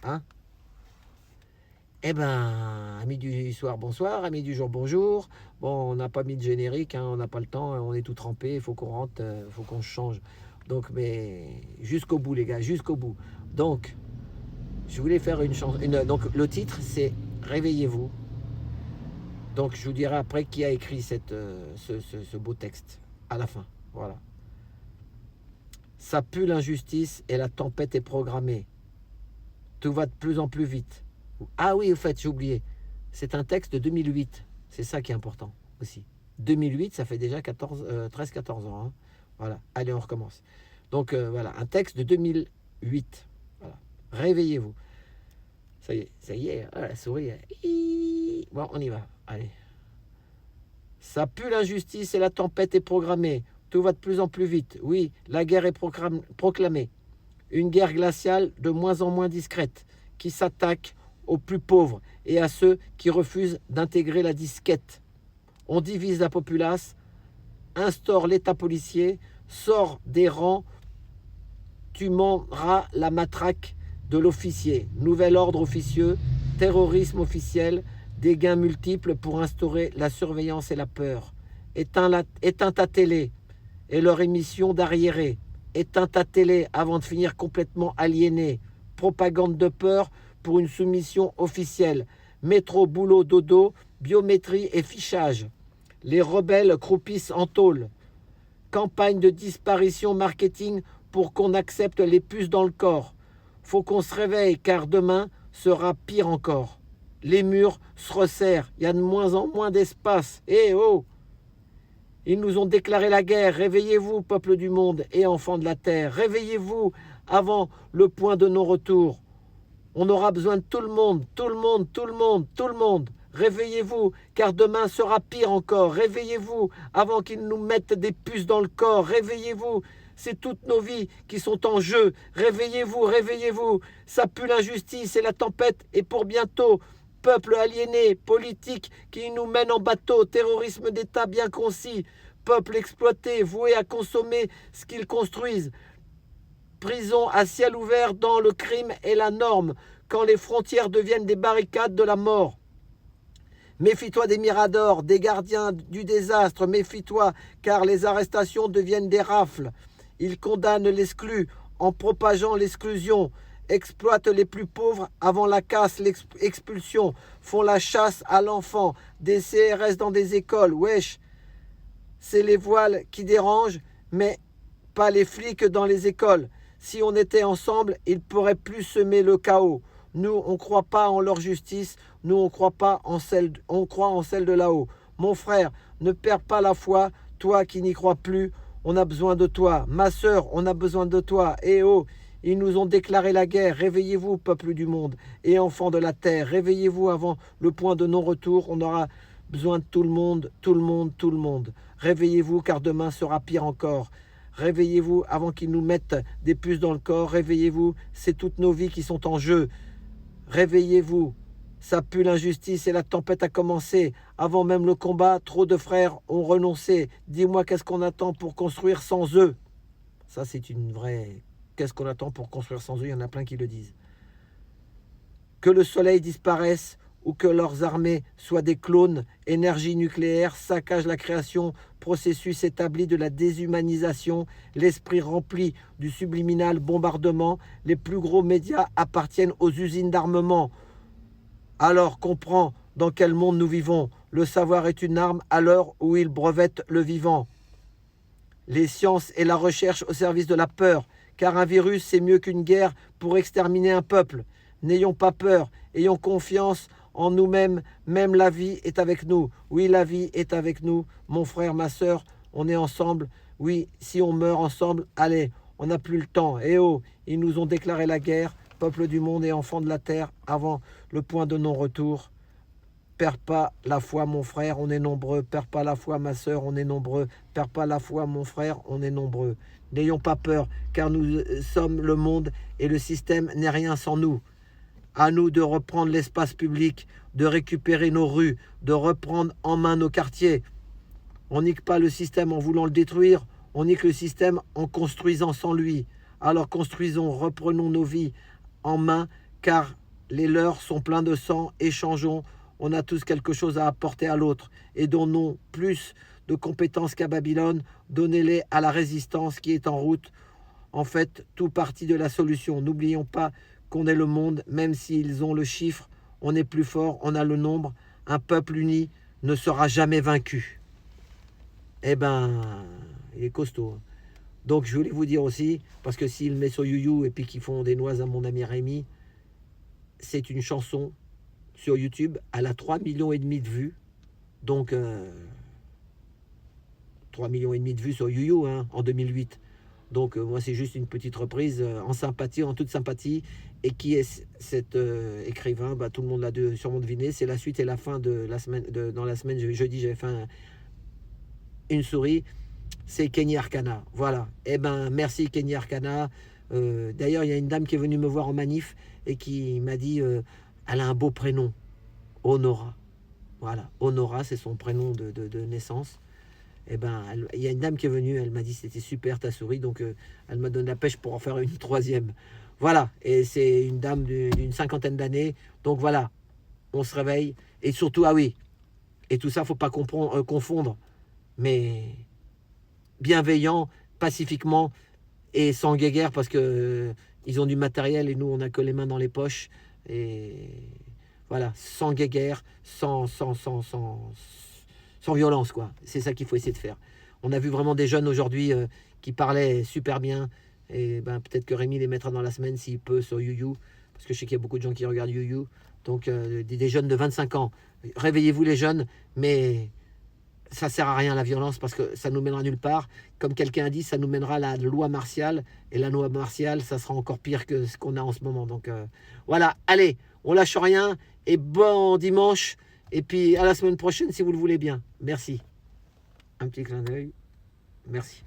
Hein? Eh ben, amis du soir, bonsoir, amis du jour, bonjour. Bon, on n'a pas mis de générique, hein, on n'a pas le temps, on est tout trempé, il faut qu'on rentre, faut qu'on change. Donc, mais jusqu'au bout, les gars, jusqu'au bout. Donc, je voulais faire une chanson. Donc, le titre, c'est Réveillez-vous. Donc, je vous dirai après qui a écrit ce beau texte à la fin. Voilà. Ça pue l'injustice et la tempête est programmée. Tout va de plus en plus vite. Ah oui, au fait, j'ai oublié. C'est un texte de 2008. C'est ça qui est important aussi. 2008, ça fait déjà 13-14 ans. Hein. Voilà. Allez, on recommence. Donc, voilà, un texte de 2008. Voilà. Réveillez-vous. Ça y est, ah, la souris. Bon, on y va. Allez. Ça pue l'injustice et la tempête est programmée. Tout va de plus en plus vite. Oui, la guerre est proclamée. Une guerre glaciale de moins en moins discrète qui s'attaque aux plus pauvres et à ceux qui refusent d'intégrer la disquette. On divise la populace, instaure l'État policier, sort des rangs, tu mèneras la matraque de l'officier. Nouvel ordre officieux, terrorisme officiel, des gains multiples pour instaurer la surveillance et la peur. Éteins ta télé et leur émission d'arriéré. Éteins ta télé avant de finir complètement aliéné. Propagande de peur pour une soumission officielle. Métro, boulot, dodo, biométrie et fichage. Les rebelles croupissent en tôle. Campagne de disparition marketing pour qu'on accepte les puces dans le corps. Faut qu'on se réveille car demain sera pire encore. Les murs se resserrent, il y a de moins en moins d'espace. Eh oh! Ils nous ont déclaré la guerre. Réveillez-vous, peuple du monde et enfants de la terre. Réveillez-vous avant le point de non-retour. On aura besoin de tout le monde, tout le monde, tout le monde, tout le monde. Réveillez-vous, car demain sera pire encore. Réveillez-vous avant qu'ils nous mettent des puces dans le corps. Réveillez-vous, c'est toutes nos vies qui sont en jeu. Réveillez-vous, réveillez-vous. Ça pue l'injustice et la tempête est pour bientôt. Peuple aliéné, politique qui nous mène en bateau, terrorisme d'État bien concis, peuple exploité, voué à consommer ce qu'ils construisent. Prison à ciel ouvert dans le crime et la norme, quand les frontières deviennent des barricades de la mort. Méfie-toi des miradors, des gardiens du désastre, méfie-toi, car les arrestations deviennent des rafles. Ils condamnent l'exclu en propageant l'exclusion, exploitent les plus pauvres avant la casse, l'expulsion, font la chasse à l'enfant, des CRS dans des écoles, wesh. C'est les voiles qui dérangent, mais pas les flics dans les écoles. Si on était ensemble, ils pourraient plus semer le chaos. Nous, on ne croit pas en leur justice. Nous, on croit en celle de là-haut. Mon frère, ne perds pas la foi. Toi qui n'y crois plus, on a besoin de toi. Ma sœur, on a besoin de toi. Eh oh, ils nous ont déclaré la guerre. Réveillez-vous, peuple du monde et enfants de la terre. Réveillez-vous avant le point de non-retour. On aura besoin de tout le monde, tout le monde, tout le monde. Réveillez-vous, car demain sera pire encore. Réveillez-vous avant qu'ils nous mettent des puces dans le corps. Réveillez-vous, c'est toutes nos vies qui sont en jeu. Réveillez-vous, ça pue l'injustice et la tempête a commencé. Avant même le combat, trop de frères ont renoncé. Dis-moi qu'est-ce qu'on attend pour construire sans eux? Ça, c'est une vraie... Qu'est-ce qu'on attend pour construire sans eux? Il y en a plein qui le disent. Que le soleil disparaisse ou que leurs armées soient des clones, énergie nucléaire, saccage la création, processus établi de la déshumanisation, l'esprit rempli du subliminal bombardement, les plus gros médias appartiennent aux usines d'armement. Alors comprends dans quel monde nous vivons. Le savoir est une arme à l'heure où il brevette le vivant. Les sciences et la recherche au service de la peur, car un virus c'est mieux qu'une guerre pour exterminer un peuple. N'ayons pas peur, ayons confiance en nous-mêmes, même la vie est avec nous. Oui, la vie est avec nous. Mon frère, ma sœur, on est ensemble. Oui, si on meurt ensemble, allez, on n'a plus le temps. Eh oh, ils nous ont déclaré la guerre, peuple du monde et enfants de la terre, avant le point de non-retour. Perds pas la foi, mon frère, on est nombreux. Perds pas la foi, ma sœur, on est nombreux. Perds pas la foi, mon frère, on est nombreux. N'ayons pas peur, car nous sommes le monde et le système n'est rien sans nous. À nous de reprendre l'espace public, de récupérer nos rues, de reprendre en main nos quartiers. On nique pas le système en voulant le détruire, on nique le système en construisant sans lui. Alors construisons, reprenons nos vies en main, car les leurs sont pleins de sang, échangeons, on a tous quelque chose à apporter à l'autre, et donnons plus de compétences qu'à Babylone, donnez-les à la résistance qui est en route. En fait, tout partie de la solution. N'oublions pas qu'on est le monde, même s'ils ont le chiffre, on est plus fort, on a le nombre. Un peuple uni ne sera jamais vaincu. Eh ben, il est costaud. Donc je voulais vous dire aussi, parce que s'il met sur YouYou et puis qu'ils font des noises à mon ami Rémi, c'est une chanson sur YouTube, elle a 3,5 millions de vues. Donc 3,5 millions de vues sur YouYou hein, en 2008. Donc moi c'est juste une petite reprise en sympathie, en toute sympathie. Et qui est cet écrivain, tout le monde l'a sûrement deviné. C'est la suite et la fin de la semaine. Dans la semaine jeudi, j'avais fait une souris. C'est Kenny Arcana. Voilà. Eh ben merci Kenny Arcana. D'ailleurs, il y a une dame qui est venue me voir en manif et qui m'a dit elle a un beau prénom, Honora. Voilà, Honora, c'est son prénom de naissance. Eh ben, il y a une dame qui est venue, elle m'a dit c'était super ta souris, donc elle m'a donné la pêche pour en faire une troisième. Voilà, et c'est une dame d'une cinquantaine d'années, donc voilà, on se réveille, et surtout, ah oui, et tout ça, faut pas confondre, mais bienveillant, pacifiquement, et sans guéguerre, parce que ils ont du matériel, et nous, on n'a que les mains dans les poches, et voilà, sans guéguerre, sans violence, quoi. C'est ça qu'il faut essayer de faire. On a vu vraiment des jeunes aujourd'hui qui parlaient super bien. Et peut-être que Rémi les mettra dans la semaine s'il peut sur YouYou. Parce que je sais qu'il y a beaucoup de gens qui regardent YouYou. Donc des jeunes de 25 ans. Réveillez-vous les jeunes, mais ça sert à rien la violence parce que ça nous mènera nulle part. Comme quelqu'un a dit, ça nous mènera à la loi martiale. Et la loi martiale, ça sera encore pire que ce qu'on a en ce moment. Donc voilà, allez, on lâche rien. Et bon dimanche. Et puis à la semaine prochaine si vous le voulez bien. Merci. Un petit clin d'œil. Merci.